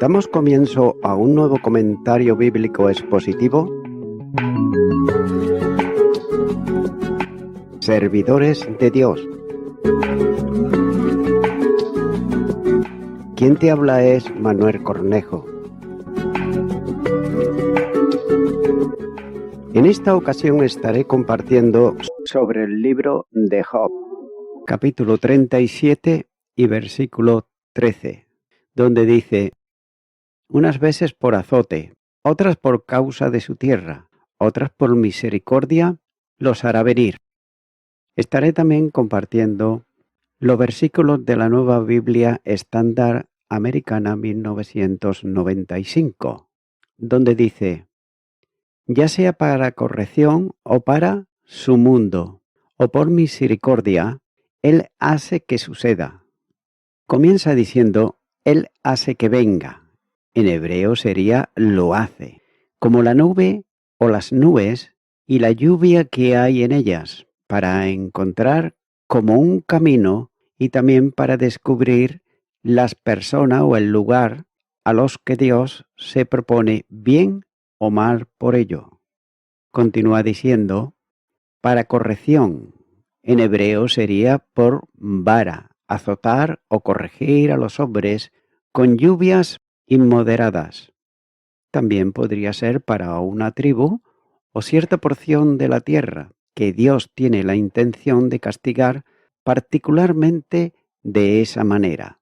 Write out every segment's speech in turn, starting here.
Damos comienzo a un nuevo comentario bíblico expositivo. Servidores de Dios. Quien te habla es Manuel Cornejo. En esta ocasión estaré compartiendo sobre el libro de Job, capítulo 37 y versículo 13, donde dice: unas veces por azote, otras por causa de su tierra, otras por misericordia, los hará venir. Estaré también compartiendo los versículos de la Nueva Biblia Estándar Americana 1995, donde dice: ya sea para corrección o para su mundo, o por misericordia, Él hace que suceda. Comienza diciendo: Él hace que venga. En hebreo sería lo hace, como la nube o las nubes y la lluvia que hay en ellas, para encontrar como un camino y también para descubrir las personas o el lugar a los que Dios se propone bien o mal por ello. Continúa diciendo: para corrección, en hebreo sería por vara, azotar o corregir a los hombres con lluvias inmoderadas. También podría ser para una tribu o cierta porción de la tierra que Dios tiene la intención de castigar particularmente de esa manera.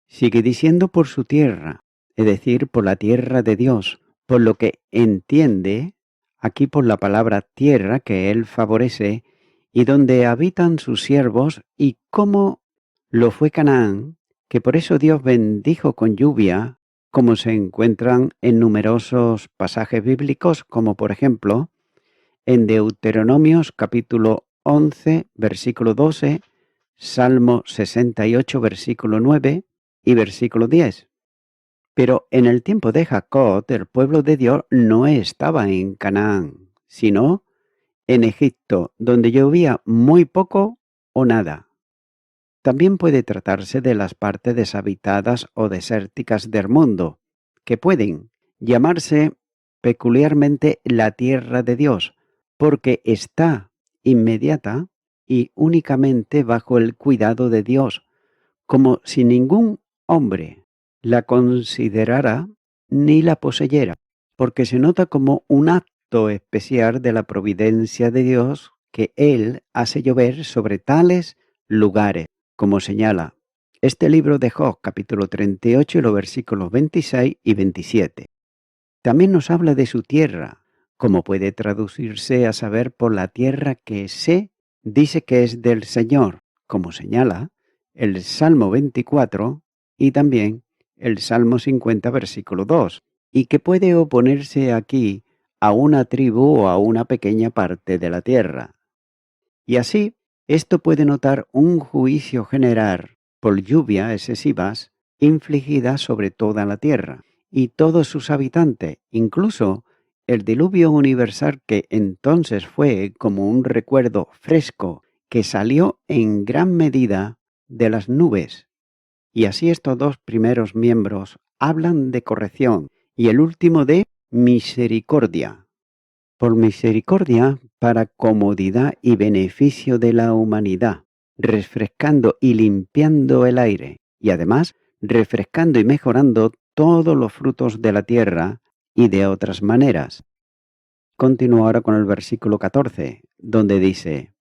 Sigue diciendo por su tierra, es decir, por la tierra de Dios, por lo que entiende aquí por la palabra tierra que Él favorece y donde habitan sus siervos, y cómo lo fue Canaán, que por eso Dios bendijo con lluvia, como se encuentran en numerosos pasajes bíblicos, como por ejemplo en Deuteronomios capítulo 11, versículo 12, Salmo 68, versículo 9 y versículo 10. Pero en el tiempo de Jacob, el pueblo de Dios no estaba en Canaán, sino en Egipto, donde llovía muy poco o nada. También puede tratarse de las partes deshabitadas o desérticas del mundo, que pueden llamarse peculiarmente la tierra de Dios, porque está inmediata y únicamente bajo el cuidado de Dios, como si ningún hombre la considerara ni la poseyera, porque se nota como un acto especial de la providencia de Dios que Él hace llover sobre tales lugares, como señala este libro de Job, capítulo 38, y los versículos 26 y 27. También nos habla de su tierra, como puede traducirse a saber por la tierra que se dice que es del Señor, como señala el Salmo 24 y también el Salmo 50, versículo 2, y que puede oponerse aquí a una tribu o a una pequeña parte de la tierra. Y así, esto puede notar un juicio general por lluvias excesivas infligidas sobre toda la tierra y todos sus habitantes, incluso el diluvio universal, que entonces fue como un recuerdo fresco que salió en gran medida de las nubes. Y así estos dos primeros miembros hablan de corrección y el último de misericordia. Por misericordia, para comodidad y beneficio de la humanidad, refrescando y limpiando el aire, y además refrescando y mejorando todos los frutos de la tierra y de otras maneras. Continúo ahora con el versículo 14, donde dice: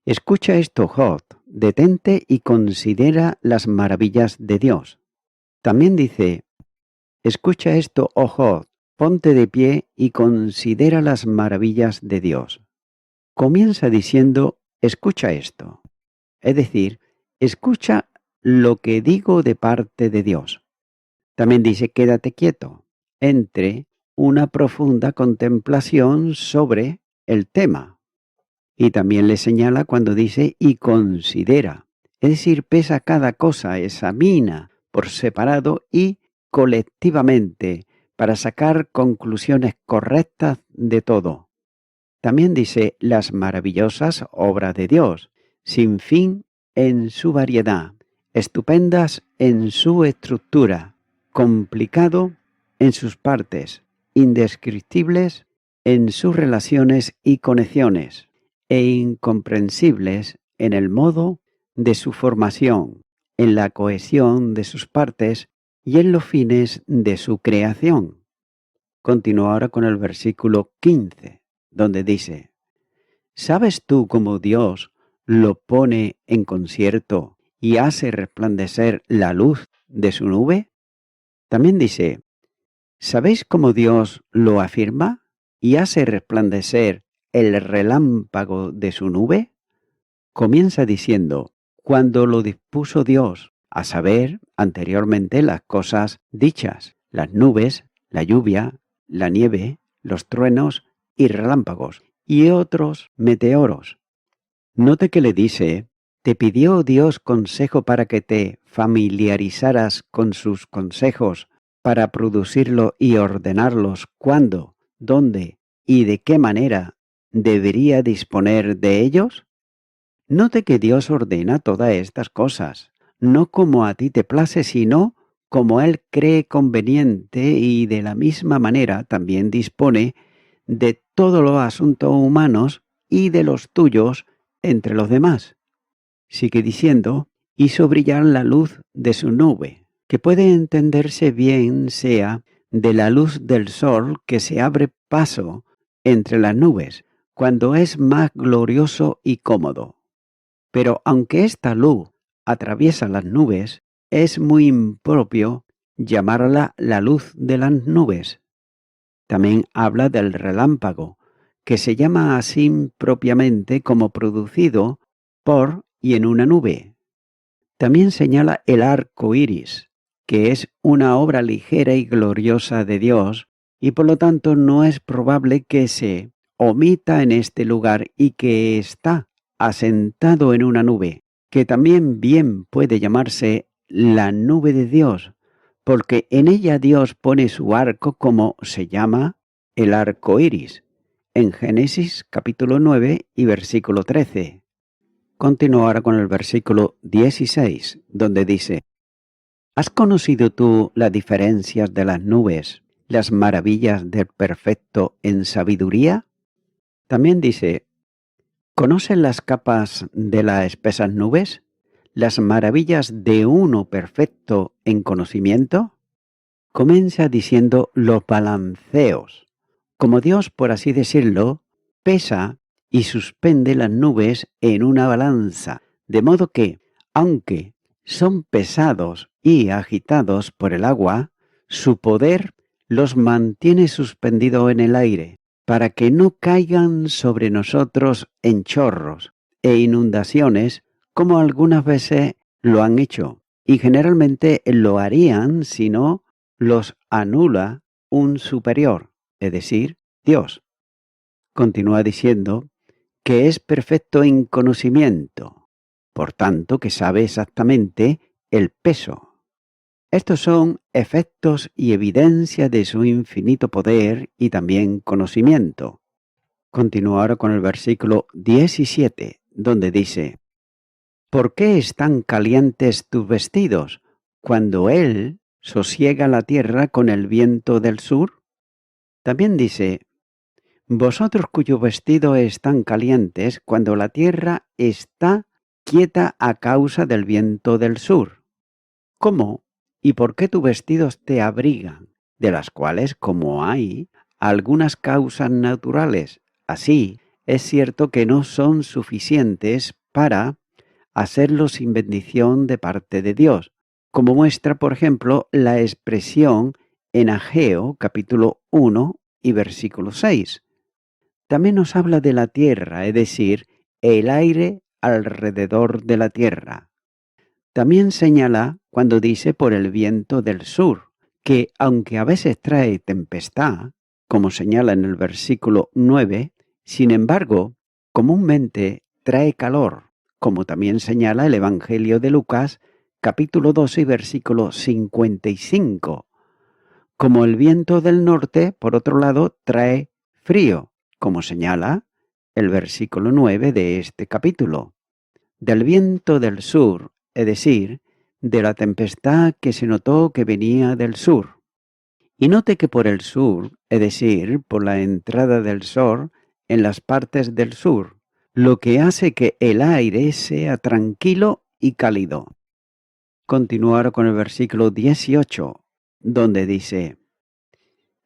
escucha esto, Job, detente y considera las maravillas de Dios. También dice: escucha esto, oh Job, ponte de pie y considera las maravillas de Dios. Comienza diciendo: escucha esto. Es decir, escucha lo que digo de parte de Dios. También dice: quédate quieto, entre una profunda contemplación sobre el tema. Y también le señala cuando dice: y considera. Es decir, pesa cada cosa, examina por separado y colectivamente, para sacar conclusiones correctas de todo. También dice: las maravillosas obras de Dios, sin fin en su variedad, estupendas en su estructura, complicado en sus partes, indescriptibles en sus relaciones y conexiones, e incomprensibles en el modo de su formación, en la cohesión de sus partes y en los fines de su creación. Continúa ahora con el versículo 15, donde dice: ¿Sabes tú cómo Dios lo pone en concierto y hace resplandecer la luz de su nube? También dice: ¿Sabéis cómo Dios lo afirma y hace resplandecer el relámpago de su nube? Comienza diciendo: cuando lo dispuso Dios, a saber, anteriormente las cosas dichas, las nubes, la lluvia, la nieve, los truenos y relámpagos, y otros meteoros. Note que le dice: ¿te pidió Dios consejo para que te familiarizaras con sus consejos, para producirlo y ordenarlos cuándo, dónde y de qué manera debería disponer de ellos? Note que Dios ordena todas estas cosas, no como a ti te place, sino como Él cree conveniente, y de la misma manera también dispone de todos los asuntos humanos y de los tuyos entre los demás. Sigue diciendo: hizo brillar la luz de su nube, que puede entenderse bien sea de la luz del sol que se abre paso entre las nubes, cuando es más glorioso y cómodo. Pero aunque esta luz atraviesa las nubes, es muy impropio llamarla la luz de las nubes. También habla del relámpago, que se llama así propiamente como producido por y en una nube. También señala el arco iris, que es una obra ligera y gloriosa de Dios, y por lo tanto no es probable que se omita en este lugar, y que está asentado en una nube, que también bien puede llamarse la nube de Dios, porque en ella Dios pone su arco, como se llama el arco iris, en Génesis capítulo 9 y versículo 13. Continúa ahora con el versículo 16, donde dice: ¿has conocido tú las diferencias de las nubes, las maravillas del perfecto en sabiduría? También dice: ¿conoces las capas de las espesas nubes, las maravillas de uno perfecto en conocimiento? Comienza diciendo los balanceos, como Dios, por así decirlo, pesa y suspende las nubes en una balanza, de modo que, aunque son pesados y agitados por el agua, su poder los mantiene suspendidos en el aire, para que no caigan sobre nosotros en chorros e inundaciones, como algunas veces lo han hecho, y generalmente lo harían si no los anula un superior, es decir, Dios. Continúa diciendo que es perfecto en conocimiento, por tanto que sabe exactamente el peso. Estos son efectos y evidencia de su infinito poder y también conocimiento. Continúa ahora con el versículo 17, donde dice: ¿por qué están calientes tus vestidos cuando Él sosiega la tierra con el viento del sur? También dice: vosotros cuyos vestidos están calientes cuando la tierra está quieta a causa del viento del sur. ¿Cómo y por qué tus vestidos te abrigan, de las cuales, como hay algunas causas naturales, así es cierto que no son suficientes para hacerlo sin bendición de parte de Dios, como muestra, por ejemplo, la expresión en Ageo capítulo 1 y versículo 6. También nos habla de la tierra, es decir, el aire alrededor de la tierra. También señala cuando dice por el viento del sur, que aunque a veces trae tempestad, como señala en el versículo 9, sin embargo, comúnmente trae calor, como también señala el Evangelio de Lucas, capítulo 12 y versículo 55. Como el viento del norte, por otro lado, trae frío, como señala el versículo 9 de este capítulo. Del viento del sur, es decir, de la tempestad que se notó que venía del sur. Y note que por el sur, es decir, por la entrada del sol en las partes del sur, lo que hace que el aire sea tranquilo y cálido. Continuar con el versículo 18, donde dice: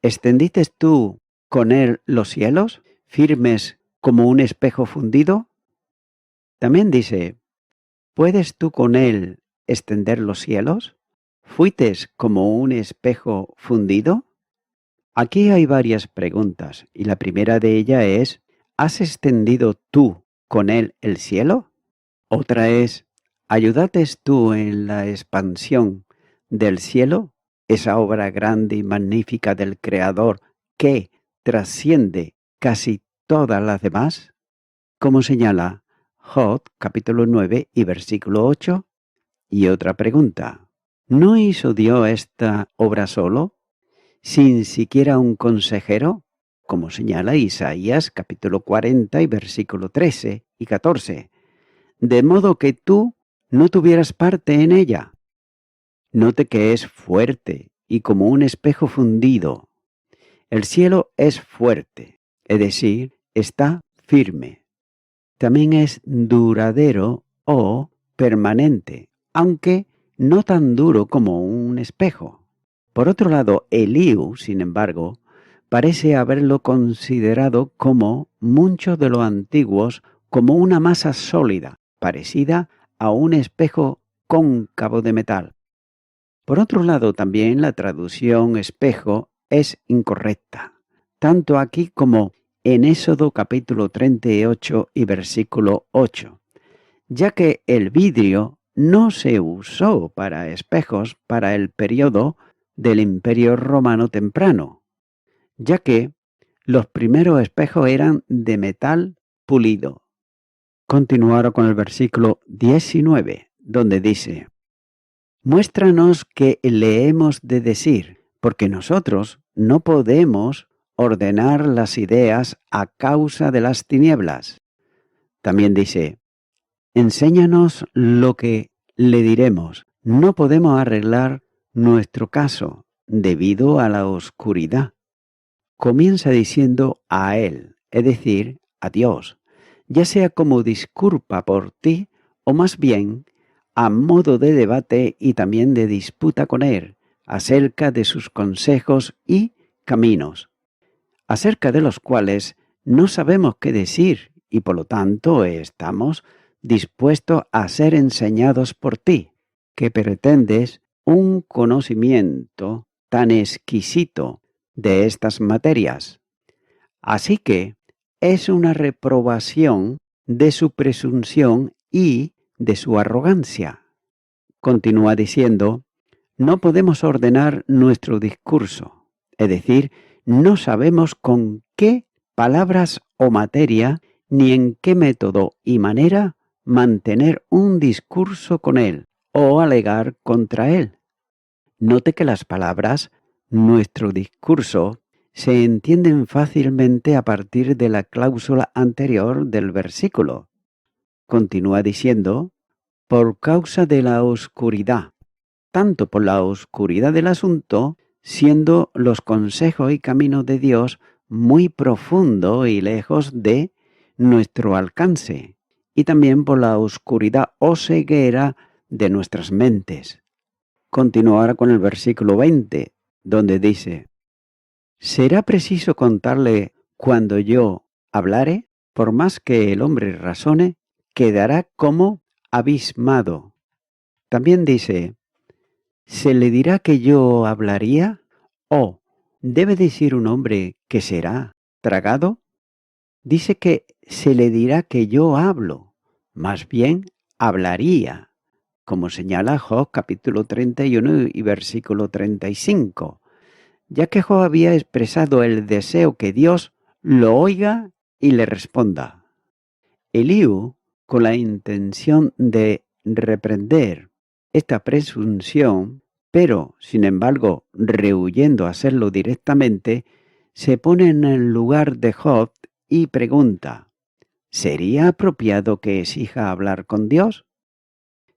¿extendiste tú con él los cielos, firmes como un espejo fundido? También dice: ¿puedes tú con él extender los cielos? ¿Fuites como un espejo fundido? Aquí hay varias preguntas, y la primera de ellas es: ¿has extendido tú con él el cielo? Otra es: ¿ayudates tú en la expansión del cielo, esa obra grande y magnífica del Creador que trasciende casi todas las demás? Como señala Job capítulo 9 y versículo 8. Y otra pregunta: ¿no hizo Dios esta obra solo, sin siquiera un consejero? Como señala Isaías capítulo 40 y versículo 13 y 14. De modo que tú no tuvieras parte en ella. Note que es fuerte y como un espejo fundido. El cielo es fuerte, es decir, está firme. También es duradero o permanente, aunque no tan duro como un espejo. Por otro lado, Eliú, sin embargo, parece haberlo considerado como muchos de los antiguos como una masa sólida, parecida a un espejo cóncavo de metal. Por otro lado, también la traducción espejo es incorrecta, tanto aquí como en Éxodo capítulo 38 y versículo 8, ya que el vidrio no se usó para espejos para el periodo del Imperio Romano temprano, ya que los primeros espejos eran de metal pulido. Continuar con el versículo 19, donde dice: muéstranos qué le hemos de decir, porque nosotros no podemos ordenar las ideas a causa de las tinieblas. También dice: enséñanos lo que le diremos. No podemos arreglar nuestro caso debido a la oscuridad. Comienza diciendo a Él, es decir, a Dios, ya sea como disculpa por ti o más bien a modo de debate y también de disputa con Él acerca de sus consejos y caminos, acerca de los cuales no sabemos qué decir y por lo tanto estamos dispuestos a ser enseñados por ti, que pretendes un conocimiento tan exquisito de estas materias. Así que es una reprobación de su presunción y de su arrogancia. Continúa diciendo: no podemos ordenar nuestro discurso, es decir, no sabemos con qué palabras o materia, ni en qué método y manera mantener un discurso con él o alegar contra él. Note que las palabras nuestro discurso se entienden fácilmente a partir de la cláusula anterior del versículo. Continúa diciendo: por causa de la oscuridad, tanto por la oscuridad del asunto, siendo los consejos y caminos de Dios muy profundos y lejos de nuestro alcance, y también por la oscuridad o ceguera de nuestras mentes. Continuará con el versículo 20, donde dice: ¿será preciso contarle cuando yo hablare? Por más que el hombre razone, quedará como abismado. También dice: ¿se le dirá que yo hablaría? ¿O debe decir un hombre que será tragado? Dice que se le dirá que yo hablo, más bien hablaría, como señala Job capítulo 31 y versículo 35, ya que Job había expresado el deseo que Dios lo oiga y le responda. Eliú, con la intención de reprender esta presunción, pero, sin embargo, rehuyendo hacerlo directamente, se pone en el lugar de Job y pregunta: ¿sería apropiado que exija hablar con Dios?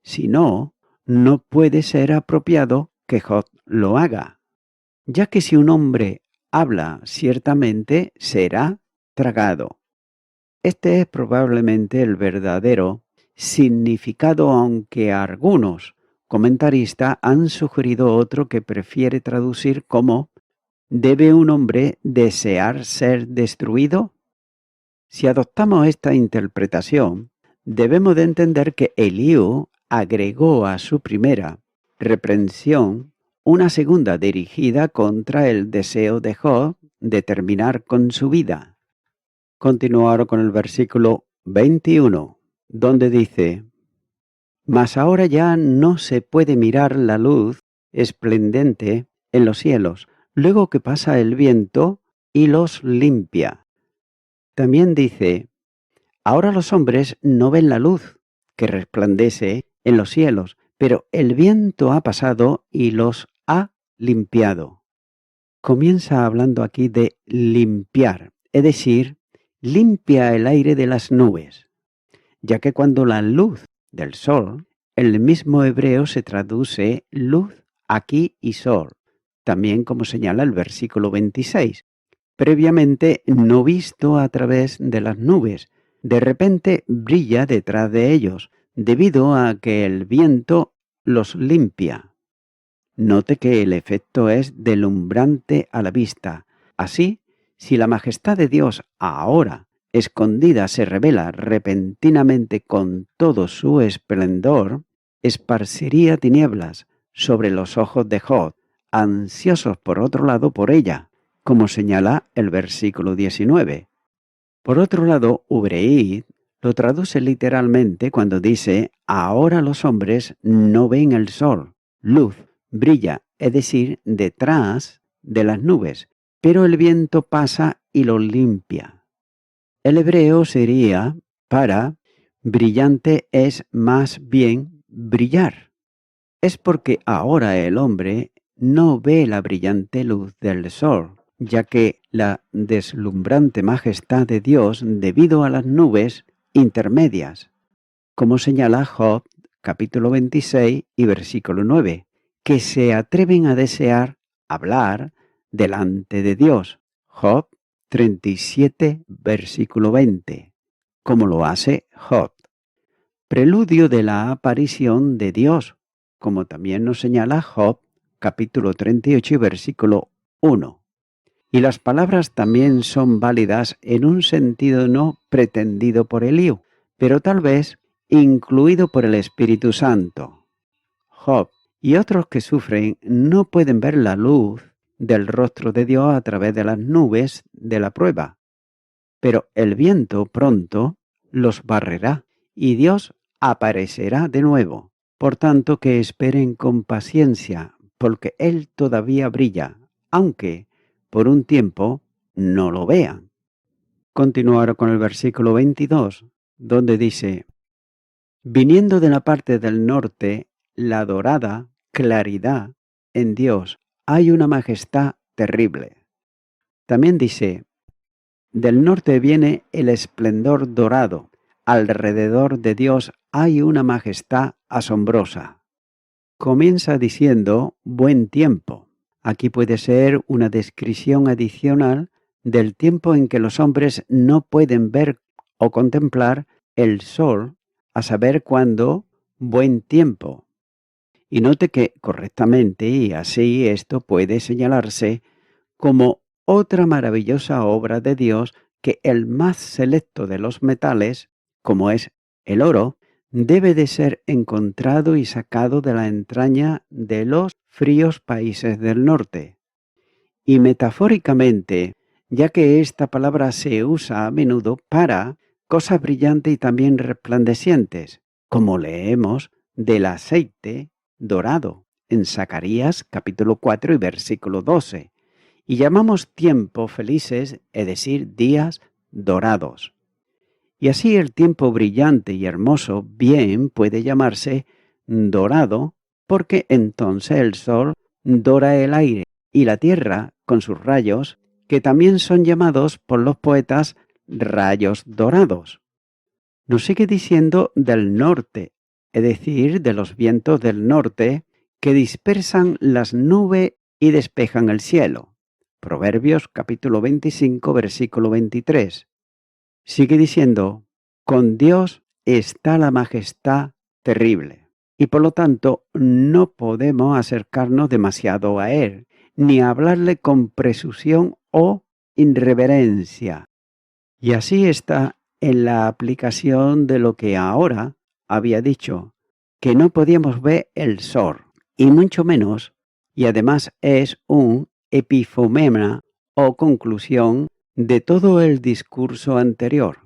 Si no, no puede ser apropiado que Job lo haga, ya que si un hombre habla, ciertamente será tragado. Este es probablemente el verdadero significado, aunque algunos comentaristas han sugerido otro que prefiere traducir como ¿debe un hombre desear ser destruido? Si adoptamos esta interpretación, debemos de entender que Eliú agregó a su primera reprensión una segunda dirigida contra el deseo de Job de terminar con su vida. Continuar con el versículo 21, donde dice: Mas ahora ya no se puede mirar la luz esplendente en los cielos, luego que pasa el viento y los limpia. También dice: Ahora los hombres no ven la luz que resplandece en los cielos, pero el viento ha pasado y los ha limpiado. Comienza hablando aquí de limpiar, es decir, limpia el aire de las nubes, ya que cuando la luz del sol, el mismo hebreo se traduce luz aquí y sol, también como señala el versículo 26, previamente no visto a través de las nubes, de repente brilla detrás de ellos, debido a que el viento los limpia. Note que el efecto es deslumbrante a la vista. Así, si la majestad de Dios ahora, escondida, se revela repentinamente con todo su esplendor, esparciría tinieblas sobre los ojos de Job, ansiosos por otro lado por ella, como señala el versículo 19. Por otro lado, Ubreid lo traduce literalmente cuando dice: ahora los hombres no ven el sol, luz, brilla, es decir, detrás de las nubes, pero el viento pasa y lo limpia. El hebreo sería para brillante es más bien brillar. Es porque ahora el hombre no ve la brillante luz del sol, ya que la deslumbrante majestad de Dios debido a las nubes intermedias, como señala Job capítulo 26 y versículo 9, que se atreven a desear hablar delante de Dios. Job 37 versículo 20, como lo hace Job. Preludio de la aparición de Dios, como también nos señala Job capítulo 38 y versículo 1. Y las palabras también son válidas en un sentido no pretendido por Eliú, pero tal vez incluido por el Espíritu Santo. Job y otros que sufren no pueden ver la luz del rostro de Dios a través de las nubes de la prueba, pero el viento pronto los barrerá y Dios aparecerá de nuevo. Por tanto, que esperen con paciencia, porque Él todavía brilla, aunque por un tiempo no lo vean. Continuar con el versículo 22, donde dice: Viniendo de la parte del norte, la dorada claridad en Dios, hay una majestad terrible. También dice: Del norte viene el esplendor dorado, alrededor de Dios hay una majestad asombrosa. Comienza diciendo buen tiempo. Aquí puede ser una descripción adicional del tiempo en que los hombres no pueden ver o contemplar el sol, a saber cuándo buen tiempo. Y note que correctamente, y así esto puede señalarse como otra maravillosa obra de Dios, que el más selecto de los metales, como es el oro, debe de ser encontrado y sacado de la entraña de los fríos países del norte. Y metafóricamente, ya que esta palabra se usa a menudo para cosas brillantes y también resplandecientes, como leemos del aceite dorado en Zacarías capítulo 4 y versículo 12, y llamamos tiempo felices, es decir, días dorados. Y así el tiempo brillante y hermoso bien puede llamarse dorado, porque entonces el sol dora el aire y la tierra con sus rayos, que también son llamados por los poetas rayos dorados. Nos sigue diciendo del norte, es decir, de los vientos del norte que dispersan las nubes y despejan el cielo. Proverbios capítulo 25, versículo 23. Sigue diciendo, con Dios está la majestad terrible, y por lo tanto no podemos acercarnos demasiado a Él, ni hablarle con presunción o irreverencia. Y así está en la aplicación de lo que ahora había dicho, que no podíamos ver el sol, y mucho menos, y además es un epifomema o conclusión de todo el discurso anterior,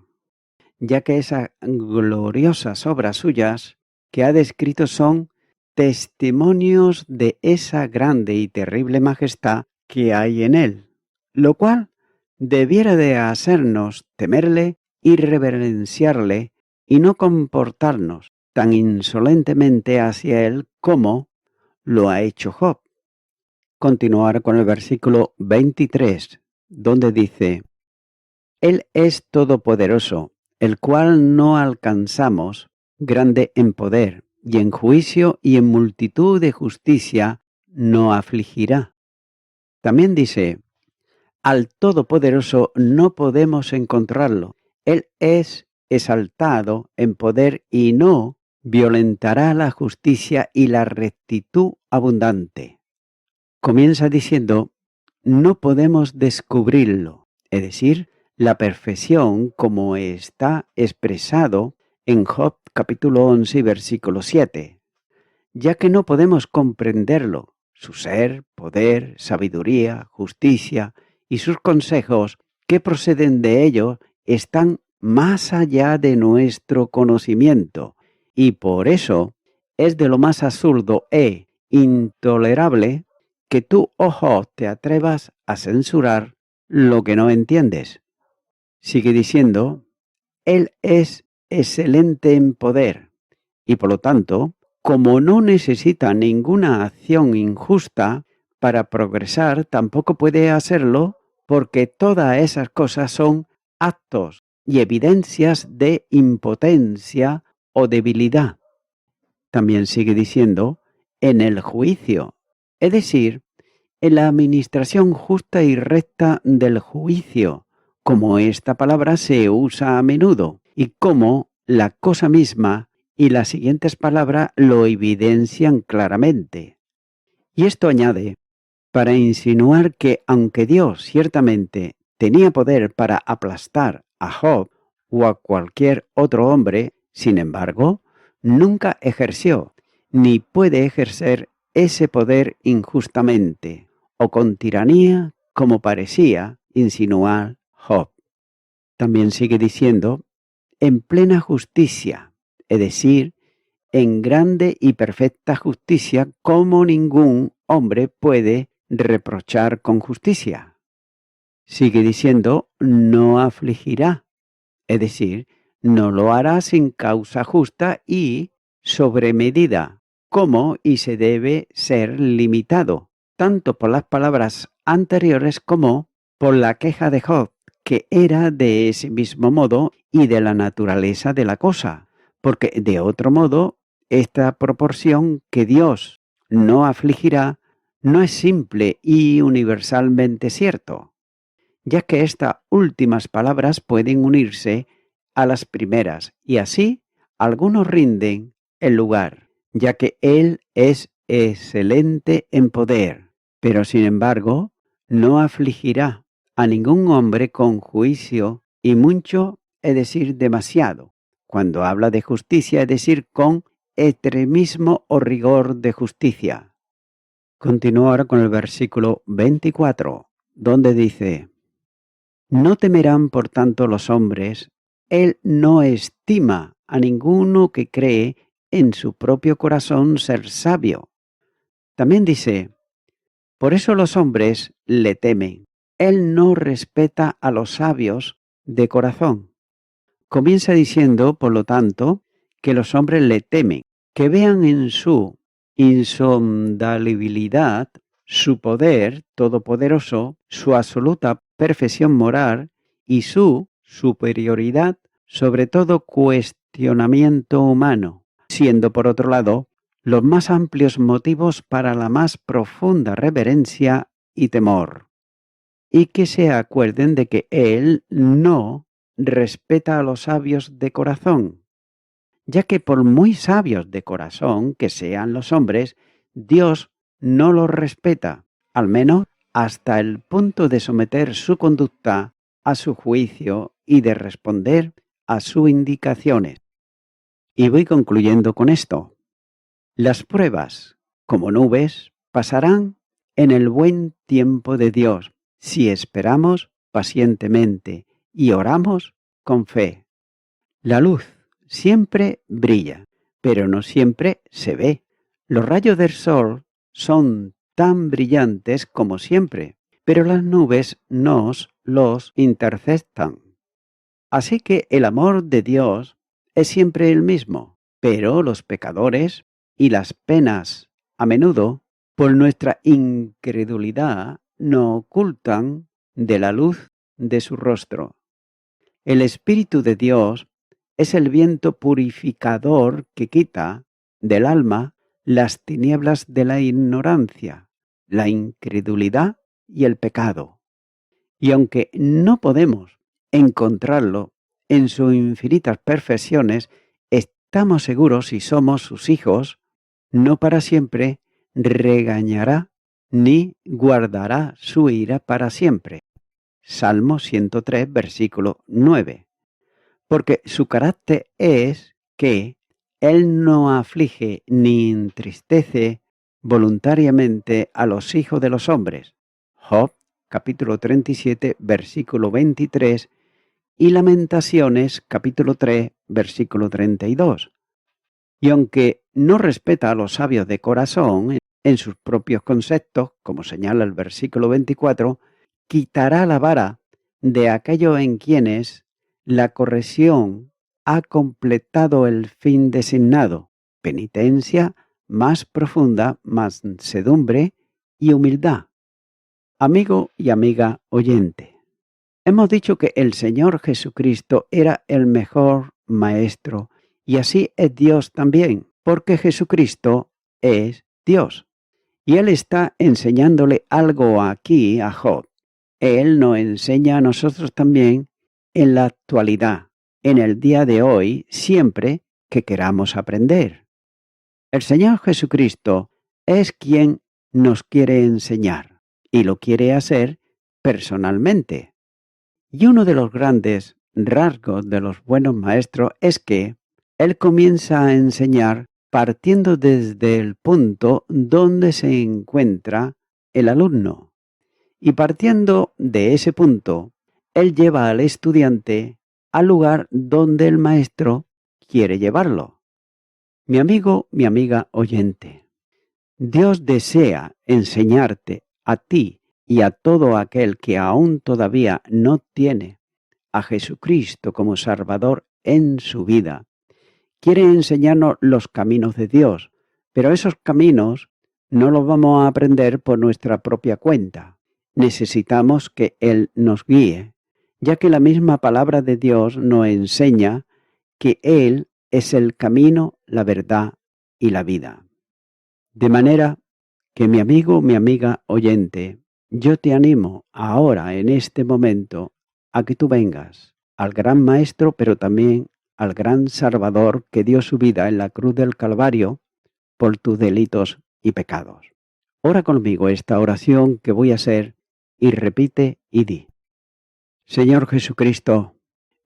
ya que esas gloriosas obras suyas que ha descrito son testimonios de esa grande y terrible majestad que hay en él, lo cual debiera de hacernos temerle y reverenciarle y no comportarnos tan insolentemente hacia él como lo ha hecho Job. Continuar con el versículo 23, donde dice, Él es todopoderoso, el cual no alcanzamos, grande en poder, y en juicio y en multitud de justicia no afligirá. También dice, al Todopoderoso no podemos encontrarlo. Él es exaltado en poder y no violentará la justicia y la rectitud abundante. Comienza diciendo, no podemos descubrirlo, es decir, la perfección como está expresado en Job capítulo 11, versículo 7, ya que no podemos comprenderlo, su ser, poder, sabiduría, justicia y sus consejos que proceden de ello están más allá de nuestro conocimiento y por eso es de lo más absurdo e intolerable que tú, ojo, te atrevas a censurar lo que no entiendes. Sigue diciendo, Él es excelente en poder y por lo tanto, como no necesita ninguna acción injusta para progresar, tampoco puede hacerlo porque todas esas cosas son actos y evidencias de impotencia o debilidad. También sigue diciendo, en el juicio, es decir, en la administración justa y recta del juicio, como esta palabra se usa a menudo, y como la cosa misma y las siguientes palabras lo evidencian claramente. Y esto añade, para insinuar que aunque Dios ciertamente tenía poder para aplastar a Job o a cualquier otro hombre, sin embargo, nunca ejerció ni puede ejercer ese poder injustamente o con tiranía como parecía insinuar Job. También sigue diciendo, en plena justicia, es decir, en grande y perfecta justicia como ningún hombre puede reprochar con justicia. Sigue diciendo, no afligirá, es decir, no lo hará sin causa justa y sobre medida, como y se debe ser limitado, tanto por las palabras anteriores como por la queja de Job, que era de ese mismo modo y de la naturaleza de la cosa, porque de otro modo, esta proporción que Dios no afligirá no es simple y universalmente cierto, ya que estas últimas palabras pueden unirse a las primeras y así algunos rinden el lugar, ya que Él es excelente en poder, pero sin embargo no afligirá a ningún hombre con juicio y mucho, es decir, demasiado. Cuando habla de justicia, es decir, con extremismo o rigor de justicia. Continúo ahora con el versículo 24, donde dice, no temerán por tanto los hombres, Él no estima a ninguno que cree en su propio corazón ser sabio. También dice, por eso los hombres le temen. Él no respeta a los sabios de corazón. Comienza diciendo, por lo tanto, que los hombres le temen, que vean en su insondabilidad, su poder todopoderoso, su absoluta perfección moral y su superioridad sobre todo cuestionamiento humano. siendo por otro lado los más amplios motivos para la más profunda reverencia y temor. Y que se acuerden de que Él no respeta a los sabios de corazón, ya que por muy sabios de corazón que sean los hombres, Dios no los respeta, al menos hasta el punto de someter su conducta a su juicio y de responder a sus indicaciones. Y voy concluyendo con esto. Las pruebas, como nubes, pasarán en el buen tiempo de Dios, si esperamos pacientemente y oramos con fe. La luz siempre brilla, pero no siempre se ve. Los rayos del sol son tan brillantes como siempre, pero las nubes nos los interceptan. Así que el amor de Dios es siempre el mismo, pero los pecadores y las penas, a menudo, por nuestra incredulidad, nos ocultan de la luz de su rostro. El Espíritu de Dios es el viento purificador que quita del alma las tinieblas de la ignorancia, la incredulidad y el pecado. Y aunque no podemos encontrarlo en sus infinitas perfecciones, estamos seguros, si somos sus hijos, no para siempre regañará ni guardará su ira para siempre. Salmo 103, versículo 9. Porque su carácter es que Él no aflige ni entristece voluntariamente a los hijos de los hombres. Job, capítulo 37, versículo 23, y Lamentaciones, capítulo 3, versículo 32. Y aunque no respeta a los sabios de corazón en sus propios conceptos, como señala el versículo 24, quitará la vara de aquellos en quienes la corrección ha completado el fin designado, penitencia más profunda, mansedumbre y humildad. Amigo y amiga oyente, hemos dicho que el Señor Jesucristo era el mejor maestro y así es Dios también, porque Jesucristo es Dios. Y Él está enseñándole algo aquí a Job. Él nos enseña a nosotros también en la actualidad, en el día de hoy, siempre que queramos aprender. El Señor Jesucristo es quien nos quiere enseñar y lo quiere hacer personalmente. Y uno de los grandes rasgos de los buenos maestros es que Él comienza a enseñar partiendo desde el punto donde se encuentra el alumno. Y partiendo de ese punto, Él lleva al estudiante al lugar donde el maestro quiere llevarlo. Mi amigo, mi amiga oyente, Dios desea enseñarte a ti y a todo aquel que aún todavía no tiene a Jesucristo como Salvador en su vida. Quiere enseñarnos los caminos de Dios, pero esos caminos no los vamos a aprender por nuestra propia cuenta. Necesitamos que Él nos guíe, ya que la misma palabra de Dios nos enseña que Él es el camino, la verdad y la vida. De manera que mi amigo, mi amiga oyente, yo te animo ahora, en este momento, a que tú vengas al gran Maestro, pero también al gran Salvador que dio su vida en la cruz del Calvario por tus delitos y pecados. Ora conmigo esta oración que voy a hacer y repite y di: Señor Jesucristo,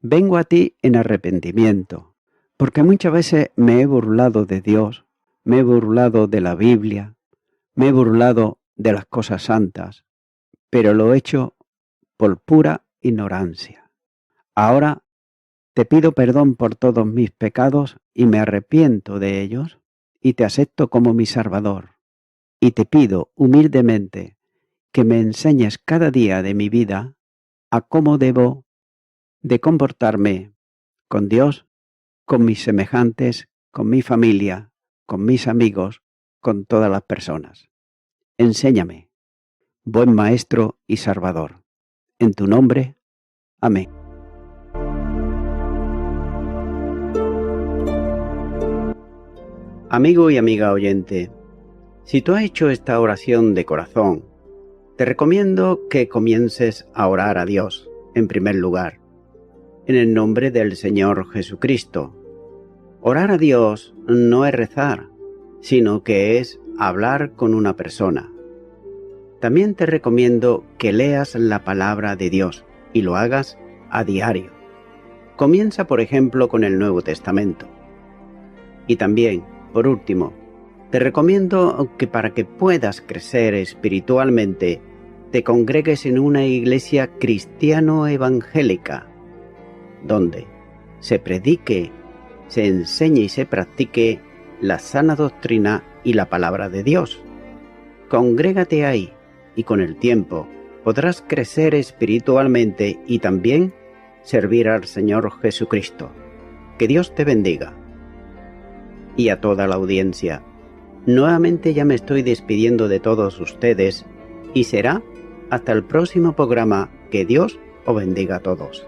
vengo a ti en arrepentimiento, porque muchas veces me he burlado de Dios, me he burlado de la Biblia, me he burlado de las cosas santas, pero lo he hecho por pura ignorancia. Ahora te pido perdón por todos mis pecados y me arrepiento de ellos y te acepto como mi Salvador. Y te pido humildemente que me enseñes cada día de mi vida a cómo debo de comportarme con Dios, con mis semejantes, con mi familia, con mis amigos, con todas las personas. Enséñame, buen Maestro y Salvador. En tu nombre, amén. Amigo y amiga oyente, si tú has hecho esta oración de corazón, te recomiendo que comiences a orar a Dios, en primer lugar, en el nombre del Señor Jesucristo. Orar a Dios no es rezar, sino que es hablar con una persona. También te recomiendo que leas la palabra de Dios y lo hagas a diario. Comienza, por ejemplo, con el Nuevo Testamento. Y también, por último, te recomiendo que para que puedas crecer espiritualmente, te congregues en una iglesia cristiano-evangélica, donde se predique, se enseñe y se practique la sana doctrina y la palabra de Dios. Congrégate ahí y con el tiempo podrás crecer espiritualmente y también servir al Señor Jesucristo. Que Dios te bendiga. Y a toda la audiencia, nuevamente ya me estoy despidiendo de todos ustedes y será hasta el próximo programa. Que Dios os bendiga a todos.